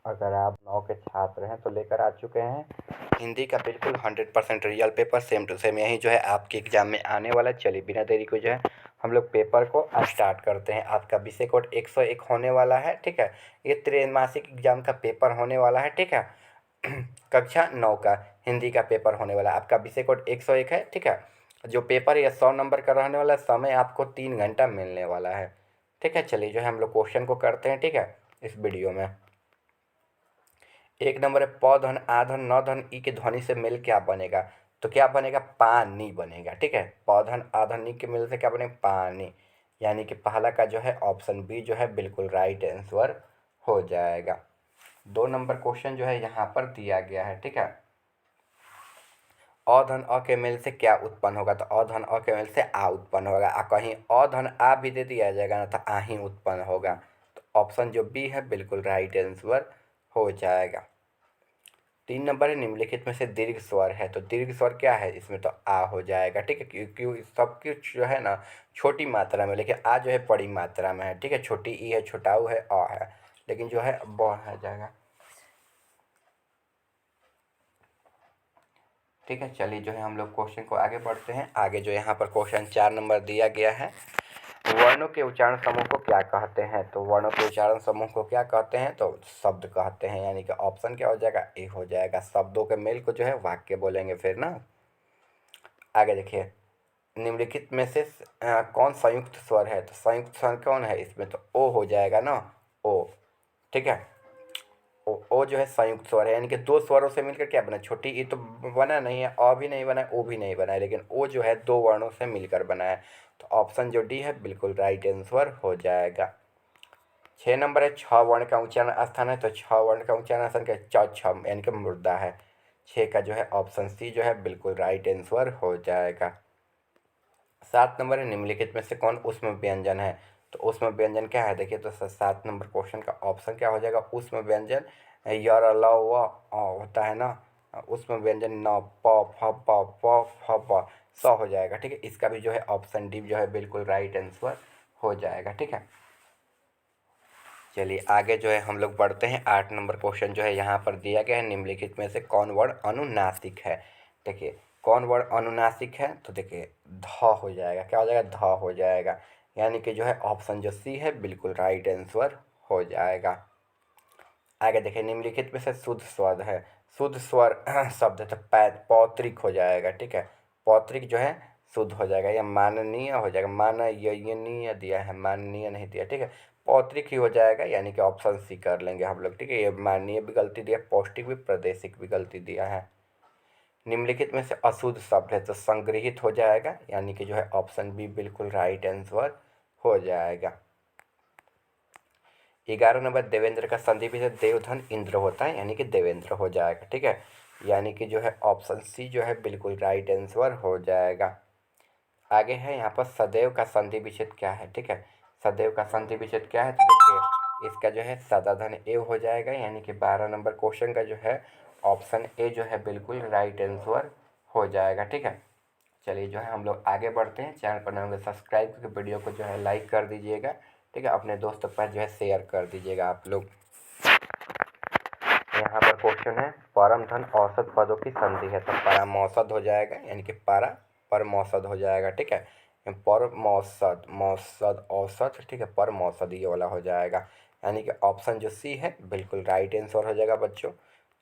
अगर आप 9 के छात्र हैं तो लेकर आ चुके हैं हिंदी का बिल्कुल 100% real paper same to same यही जो है आपके एग्ज़ाम में आने वाला है। चलिए बिना देरी को जो है हम लोग पेपर को स्टार्ट करते हैं। आपका विषय कोड 101 होने वाला है, ठीक है। ये त्रैमासिक एग्ज़ाम का पेपर होने वाला है, ठीक है। कक्षा 9 का हिंदी का पेपर होने वाला है। आपका विषय कोड 101 है, ठीक है। जो पेपर है ये 100 नंबर का रहने वाला है। समय आपको 3 घंटा मिलने वाला है, ठीक है। चलिए जो है हम लोग क्वेश्चन को करते हैं, ठीक है, इस वीडियो में। एक नंबर है प धन आ धन न धन ई के ध्वनि से मिल क्या बनेगा? तो क्या बनेगा? पानी बनेगा, ठीक है। प धन आ धन ई के मिल से क्या बनेगा? पानी। यानी कि पहला का जो है ऑप्शन बी जो है बिल्कुल राइट आंसर हो जाएगा। 2 नंबर क्वेश्चन जो है यहाँ पर दिया गया है, ठीक है। अ धन अ के मेल से क्या उत्पन्न होगा? तो अ धन अ के मेल से आ उत्पन्न होगा। कहीं अ धन आ भी दे दिया जाएगा ना तो आ ही उत्पन्न होगा। तो ऑप्शन जो बी है बिल्कुल राइट आंसर हो जाएगा। 3 नंबर है निम्नलिखित में से दीर्घ स्वर है। तो दीर्घ स्वर क्या है? इसमें तो आ हो जाएगा, ठीक है। क्योंकि सब कुछ जो है ना छोटी मात्रा में, लेकिन आ जो है बड़ी मात्रा में है, ठीक है। छोटी ई है, छोटा ऊ है, अ है, लेकिन जो है ब है जाएगा, ठीक है। चलिए जो है हम लोग क्वेश्चन को आगे बढ़ते हैं। आगे जो यहाँ पर क्वेश्चन 4 नंबर दिया गया है, वर्णों के उच्चारण समूह को क्या कहते हैं? तो वर्णों के उच्चारण समूह को क्या कहते हैं? तो शब्द कहते हैं। यानी कि ऑप्शन क्या हो जाएगा? ए हो जाएगा। शब्दों के मेल को जो है वाक्य बोलेंगे फिर ना। आगे देखिए, निम्नलिखित में से कौन संयुक्त स्वर है? तो संयुक्त स्वर कौन है? इसमें तो ओ हो जाएगा ना, ओ, ठीक है। ओ जो है संयुक्त स्वर है। यानी कि दो स्वरों से मिलकर क्या बना? छोटी ई तो बना नहीं है, अ भी नहीं बना है, ओ भी नहीं बना है, लेकिन ओ जो है दो वर्णों से मिलकर बना है। तो ऑप्शन जो डी है बिल्कुल राइट आंसर हो जाएगा। 6 नंबर है छ वर्ण का उच्चारण स्थान है। तो छ वर्ण का उच्चारण स्थान क्या? च छ यानी कि मुर्दा है। 6 का जो है ऑप्शन सी जो है बिल्कुल राइट आंसर हो जाएगा। 7 नंबर है निम्नलिखित में से कौन ऊष्म व्यंजन है? तो ऊष्म व्यंजन क्या है? देखिए तो 7 नंबर क्वेश्चन का ऑप्शन क्या हो जाएगा? ऊष्म व्यंजन यर ल व होता है ना, ऊष्म व्यंजन न प फ प प फ प स हो जाएगा, ठीक है। इसका भी जो है ऑप्शन डी जो है बिल्कुल राइट आंसर हो जाएगा, ठीक है। चलिए आगे जो है हम लोग बढ़ते हैं। 8 नंबर क्वेश्चन जो है यहाँ पर दिया गया है, निम्नलिखित में से कौन वर्ण अनुनासिक है? देखिए कौन वर्ण अनुनासिक है? तो देखिए ध हो जाएगा। क्या हो जाएगा? ध हो जाएगा। यानी कि जो है ऑप्शन जो सी है बिल्कुल राइट आंसर हो जाएगा। आगे देखिए, निम्नलिखित में से शुद्ध स्वर है। शुद्ध स्वर शब्द है तो पौत्रिक हो जाएगा, ठीक है। पौत्रिक जो है शुद्ध हो जाएगा या माननीय हो जाएगा। माननीय दिया है, माननीय नहीं दिया, ठीक है। पौत्रिक ही हो जाएगा, यानी कि ऑप्शन सी कर लेंगे हम लोग, ठीक है। ये माननीय भी गलती दिया, पौष्टिक भी, प्रादेशिक भी गलती दिया है। निम्नलिखित में से अशुद्ध शब्द है तो संग्रहित हो जाएगा, यानी कि जो है ऑप्शन बी बिल्कुल राइट आंसर हो जाएगा। 11 नंबर देवेंद्र का संधि विच्छेद देवधन इंद्र होता है, यानी कि देवेंद्र हो जाएगा, ठीक है। यानी कि जो है ऑप्शन सी जो है बिल्कुल राइट आंसर हो जाएगा। आगे है यहाँ पर सदैव का संधि विच्छेद क्या है, ठीक है। सदैव का संधि विच्छेद क्या है? तो देखिए इसका जो है सदाधन एव हो जाएगा, यानी कि 12 नंबर क्वेश्चन का जो है ऑप्शन ए जो है बिल्कुल राइट आंसर हो जाएगा, ठीक है। चलिए जो है हम लोग आगे बढ़ते हैं। चैनल पर नए होंगे सब्सक्राइब करके वीडियो को जो है लाइक कर दीजिएगा, ठीक है। अपने दोस्तों के पास जो है शेयर कर दीजिएगा आप लोग। यहाँ पर क्वेश्चन है परम धन औसत पदों की संधि है। तो परामौसद हो जाएगा, यानी कि पारा परमौसद हो जाएगा, ठीक है। परमौसद, मौसद, औसत, ठीक है। परमौसद ये वाला हो जाएगा, यानी कि ऑप्शन जो सी है बिल्कुल राइट आंसर हो जाएगा बच्चों।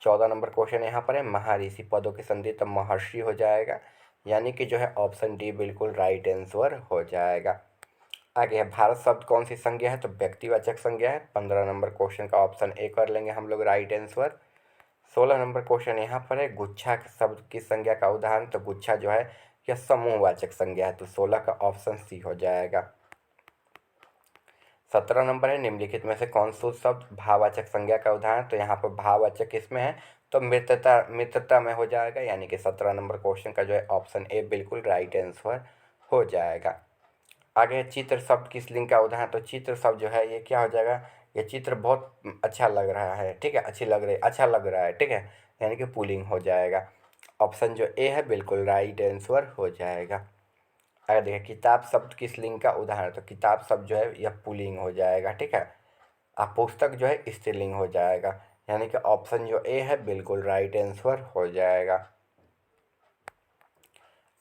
14 नंबर क्वेश्चन यहाँ पर है महर्षि पदों की संधि, तो महर्षि हो जाएगा, यानी कि जो है ऑप्शन डी बिल्कुल राइट आंसर हो जाएगा। आगे है भारत शब्द कौन सी संज्ञा है? तो व्यक्तिवाचक संज्ञा है। 15 नंबर क्वेश्चन का ऑप्शन ए कर लेंगे हम लोग राइट आंसर। 16 नंबर क्वेश्चन यहाँ पर है गुच्छा शब्द की संज्ञा का उदाहरण। तो गुच्छा जो है यह समूहवाचक संज्ञा है, तो 16 का ऑप्शन सी हो जाएगा। 17 नंबर है निम्नलिखित में से कौन सा शब्द भाववाचक संज्ञा का उदाहरण? तो यहाँ पर भाववाचक किसमें है? तो मित्रता, मित्रता में हो जाएगा, यानी कि 17 नंबर क्वेश्चन का जो है ऑप्शन ए बिल्कुल राइट आंसर हो जाएगा। आगे है चित्र शब्द किस लिंग का उदाहरण? तो चित्र शब्द जो है ये क्या हो जाएगा? ये चित्र बहुत अच्छा लग रहा है, ठीक है, अच्छी लग रही, अच्छा लग रहा है, ठीक है, यानी कि पुल्लिंग हो जाएगा। ऑप्शन जो ए है बिल्कुल राइट आंसर हो जाएगा। अगर देखिए किताब शब्द किस लिंग का उदाहरण? तो किताब शब्द जो है यह पुल्लिंग हो जाएगा, ठीक है। पुस्तक जो है स्त्रीलिंग हो जाएगा। यानी कि ऑप्शन जो ए है बिल्कुल राइट आंसर हो जाएगा।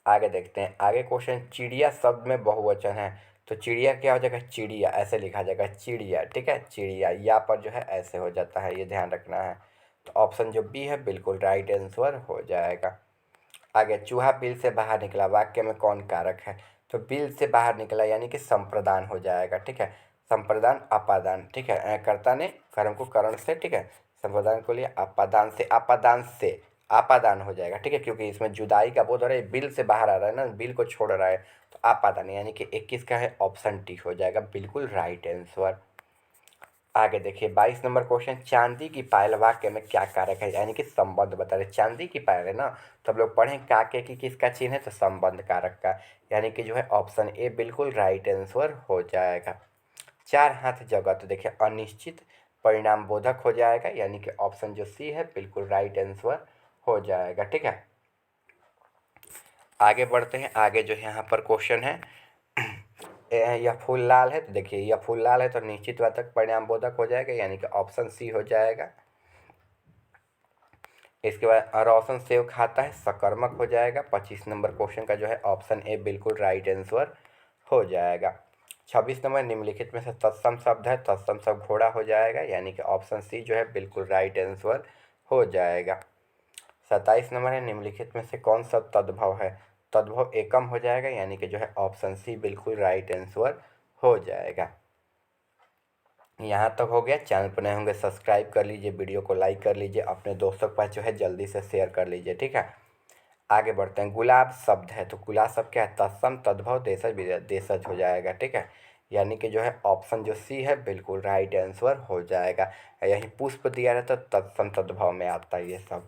आगे देखते हैं। आगे क्वेश्चन, चिड़िया शब्द में बहुवचन है तो चिड़िया क्या हो जाएगा, चिड़िया ऐसे लिखा जाएगा चिड़िया, ठीक है, चिड़िया, या पर जो है ऐसे हो जाता है, ये ध्यान रखना है। तो ऑप्शन जो बी है बिल्कुल राइट आंसर हो जाएगा। आगे, चूहा बिल से बाहर निकला, वाक्य में कौन कारक है, तो बिल से बाहर निकला यानी कि संप्रदान हो जाएगा, ठीक है, संप्रदान अपादान, ठीक है, कर्ता ने कर्म को करण से, ठीक है, संप्रदान को लिए अपादान से, अपादान से आपादान हो जाएगा, ठीक है, क्योंकि इसमें जुदाई का बोध हो रहा है, बिल से बाहर आ रहा है ना, बिल को छोड़ रहा है, तो आपादान यानी कि 21 का है ऑप्शन डी हो जाएगा बिल्कुल राइट आंसर। आगे देखिए 22 नंबर क्वेश्चन, चांदी की पायल वाक्य में क्या कारक है, यानी कि संबंध बता रहे, चांदी की पायल है ना, तो हम लोग पढ़ें काके की किसका चिन्ह है, तो संबंध कारक का, यानी कि जो है ऑप्शन ए बिल्कुल राइट आंसर हो जाएगा। चार हाथ जगह, तो देखिए अनिश्चित परिणाम बोधक हो जाएगा, यानी कि ऑप्शन जो सी है बिल्कुल राइट आंसर हो जाएगा, ठीक है। आगे बढ़ते हैं। आगे जो है यहाँ पर क्वेश्चन है, यह फूल लाल है, तो देखिए यह फूल लाल है तो निश्चित वाचक परिणाम बोधक हो जाएगा, यानी कि ऑप्शन सी हो जाएगा। इसके बाद रोशन सेव खाता है, सकर्मक हो जाएगा। 25 नंबर क्वेश्चन का जो है ऑप्शन ए बिल्कुल राइट आंसर हो जाएगा। 26 नंबर, निम्नलिखित में से तत्सम शब्द है, तत्सम शब्द घोड़ा हो जाएगा, यानी कि ऑप्शन सी जो है बिल्कुल राइट आंसर हो जाएगा। 27 नंबर है, निम्नलिखित में से कौन सा तद्भव है, तद्भव एकम हो जाएगा, यानी कि जो है ऑप्शन सी बिल्कुल राइट आंसर हो जाएगा। यहाँ तक हो गया। चैनल पर नए होंगे सब्सक्राइब कर लीजिए, वीडियो को लाइक कर लीजिए, अपने दोस्तों के पास जो है जल्दी से शेयर कर लीजिए, ठीक है। आगे बढ़ते हैं। गुलाब शब्द है तो गुलाब शब्द क्या है, तत्सम तद्भव देशज देशज हो जाएगा, ठीक है, यानी कि जो है ऑप्शन जो सी है बिल्कुल राइट आंसर हो जाएगा। यही पुष्प दिया रहता तो तत्सम तद्भव में आता है ये सब।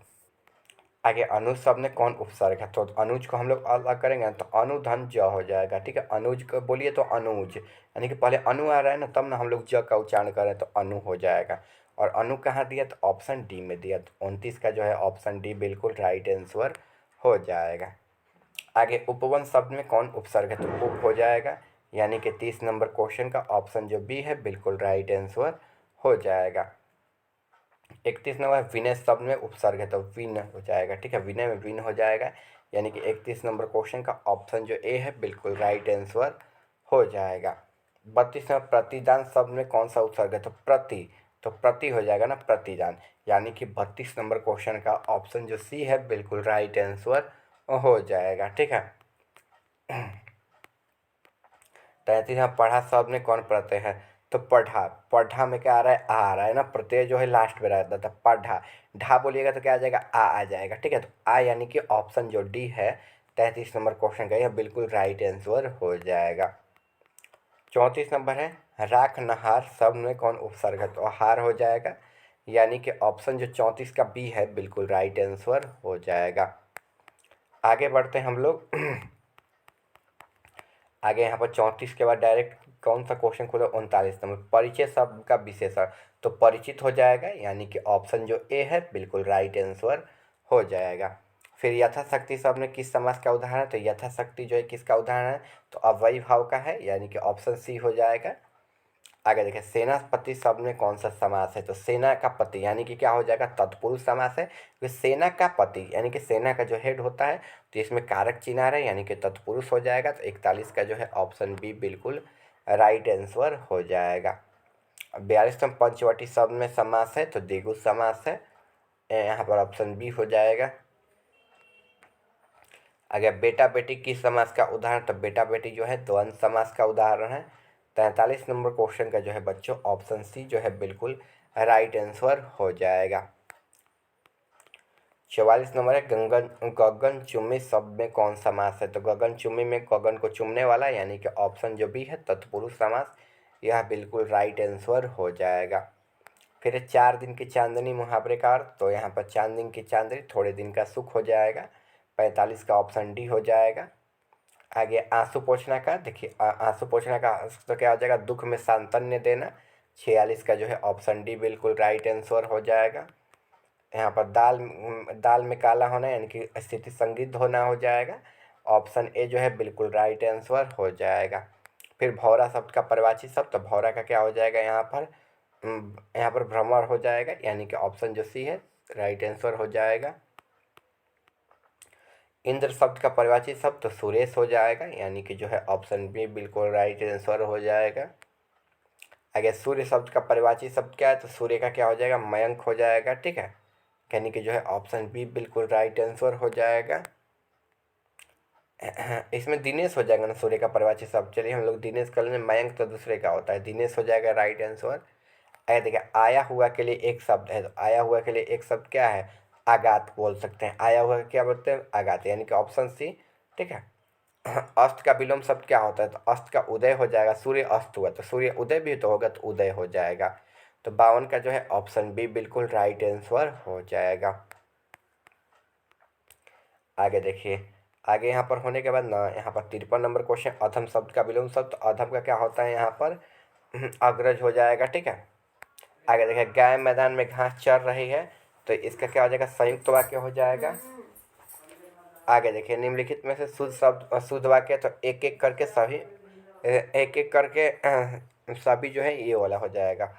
आगे, अनुज शब्द में कौन उपसर्ग है, तो अनुज को हम लोग अलग करेंगे तो अनुधन ज हो जाएगा, ठीक है, अनुज को बोलिए तो अनुज, यानी कि पहले अनु आ रहा है ना, तब ना हम लोग ज का उच्चारण करें तो अनु हो जाएगा। और अनु कहाँ दिया, तो ऑप्शन डी में दिया, तो 29 का जो है ऑप्शन डी बिल्कुल राइट आंसर हो जाएगा। आगे, उपवन शब्द में कौन उपसर्ग है, तो उप हो जाएगा, यानी कि 30 नंबर क्वेश्चन का ऑप्शन जो बी है बिल्कुल राइट आंसर हो जाएगा। 31 नंबर, विनय शब्द में उपसर्ग है तो विन हो जाएगा, ठीक है, विनय में विन हो जाएगा, यानी कि 31 नंबर क्वेश्चन का ऑप्शन जो ए है बिल्कुल राइट आंसर हो जाएगा। 32 नंबर, प्रतिदान शब्द में कौन सा उपसर्ग है, तो प्रति, तो प्रति हो जाएगा ना, प्रतिदान, यानी कि 32 नंबर क्वेश्चन का ऑप्शन जो सी है बिल्कुल राइट आंसर हो जाएगा, ठीक है। 33 में पढ़ा शब्द में कौन प्रत्यय है, तो पढ़ा, पढ़ा में क्या आ रहा है ना, प्रत्यय जो है लास्ट में रहता था, पढ़ा, ढा बोलिएगा तो क्या आ जाएगा, आ जाएगा, ठीक है, तो आ यानी कि ऑप्शन जो डी है 33 नंबर क्वेश्चन का यह बिल्कुल राइट आंसर हो जाएगा। 34 नंबर है, राख नहार शब्द में कौन उपसर्ग है, तो हार हो जाएगा, यानी कि ऑप्शन जो 34 का बी है बिल्कुल राइट आंसर हो जाएगा। आगे बढ़ते हैं हम लोग। आगे यहाँ पर 34 के बाद डायरेक्ट कौन सा क्वेश्चन खुला, 39 नंबर, परिचय शब्द का विशेषण, तो परिचित हो जाएगा, यानी कि ऑप्शन जो ए है बिल्कुल राइट आंसर हो जाएगा। फिर यथाशक्ति शब्द में किस समास का उदाहरण है, तो यथाशक्ति जो है किसका उदाहरण है, तो अव्ययी भाव का है, यानी कि ऑप्शन सी हो जाएगा। आगे देखिए, सेनापति शब्द में कौन सा समास है, तो सेना का पति, यानी कि क्या हो जाएगा, तत्पुरुष समास है, क्योंकि सेना का पति यानी कि सेना का जो हेड होता है, तो इसमें कारक चिन्ह आ रहा है, यानी कि तत्पुरुष हो जाएगा, तो 41 का जो है ऑप्शन बी बिल्कुल राइट आंसर हो जाएगा। 42 में पंचवटी शब्द में समास है तो द्विगु समास है, यहाँ पर ऑप्शन बी हो जाएगा। अगर बेटा बेटी किस समास का उदाहरण, तो बेटा बेटी जो है द्वंद्व समास का उदाहरण है। 43 नंबर क्वेश्चन का जो है बच्चों ऑप्शन सी जो है बिल्कुल राइट आंसर हो जाएगा। 44 नंबर है, गगन गगन चुम्बी शब्द में कौन समास है, तो गगन चुम्बी में गगन को चुमने वाला, यानी कि ऑप्शन जो बी है तत्पुरुष समास, यह बिल्कुल राइट आंसर हो जाएगा। फिर 4 दिन की चांदनी मुहावरे का अर्थ, तो यहाँ पर 4 दिन की चांदनी थोड़े दिन का सुख हो जाएगा, 45 का ऑप्शन डी हो जाएगा। आगे, आंसू पोंछना का, देखिए आंसू पोंछना का तो क्या हो जाएगा, दुख में सांत्वना देना, 46 का जो है ऑप्शन डी बिल्कुल राइट आंसर हो जाएगा। यहाँ पर दाल दाल में काला होना यानी कि स्थिति संदिग्ध होना हो जाएगा, ऑप्शन ए जो है बिल्कुल राइट आंसर हो जाएगा। फिर भौरा शब्द का परिभाषित शब्द, तो भौरा का क्या हो जाएगा यहाँ पर यहाँ पर भ्रमर हो जाएगा, यानी कि ऑप्शन जो सी है राइट आंसर हो जाएगा। इंद्र शब्द का परिभाषित शब्द तो सुरेश हो जाएगा, यानी कि जो है ऑप्शन बी बिल्कुल राइट आंसर हो जाएगा। आगे सूर्य शब्द का परिभाषित शब्द क्या है, तो सूर्य का क्या हो जाएगा, मयंक हो जाएगा, ठीक है, यानी कि जो है ऑप्शन बी बिल्कुल राइट आंसर हो जाएगा। इसमें दिनेश हो जाएगा ना सूर्य का परिभाषित शब्द, चलिए हम लोग दिनेश कर लें, मयंक तो दूसरे का होता है, दिनेश हो जाएगा राइट आंसर। आगे देखिए आया हुआ के लिए एक शब्द है, तो आया हुआ के लिए एक शब्द क्या है, आगात बोल सकते हैं, आया हुआ क्या बोलते हैं, आगात, यानी कि ऑप्शन सी, ठीक है। अस्त का विलोम शब्द क्या होता है, तो अस्त का उदय हो जाएगा, सूर्य अस्त हुआ तो सूर्य उदय भी तो होगा, तो उदय हो जाएगा। तो 52 का जो है ऑप्शन बी बिल्कुल राइट आंसर हो जाएगा। आगे देखिए, आगे यहाँ पर होने के बाद ना यहाँ पर 53 नंबर क्वेश्चन, अधम शब्द का विलोम शब्द, तो अधम का क्या होता है यहाँ पर अग्रज हो जाएगा, ठीक है। आगे देखिए गाय मैदान में घास चर रही है, तो इसका क्या हो जाएगा, संयुक्त वाक्य हो जाएगा। आगे देखिए निम्नलिखित में से शुद्ध शब्द शुद्ध वाक्य, तो एक एक करके सभी एक एक करके सभी जो है ये वाला हो जाएगा,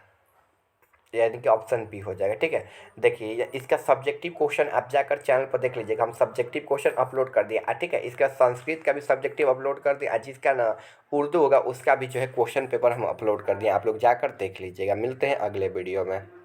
यानी कि ऑप्शन बी हो जाएगा, ठीक है। देखिए इसका सब्जेक्टिव क्वेश्चन आप जाकर चैनल पर देख लीजिएगा, हम सब्जेक्टिव क्वेश्चन अपलोड कर दिए, ठीक है। इसका संस्कृत का भी सब्जेक्टिव अपलोड कर दिया, जिसका ना उर्दू होगा उसका भी जो है क्वेश्चन पेपर हम अपलोड कर दिए, आप लोग जाकर देख लीजिएगा। मिलते हैं अगले वीडियो में।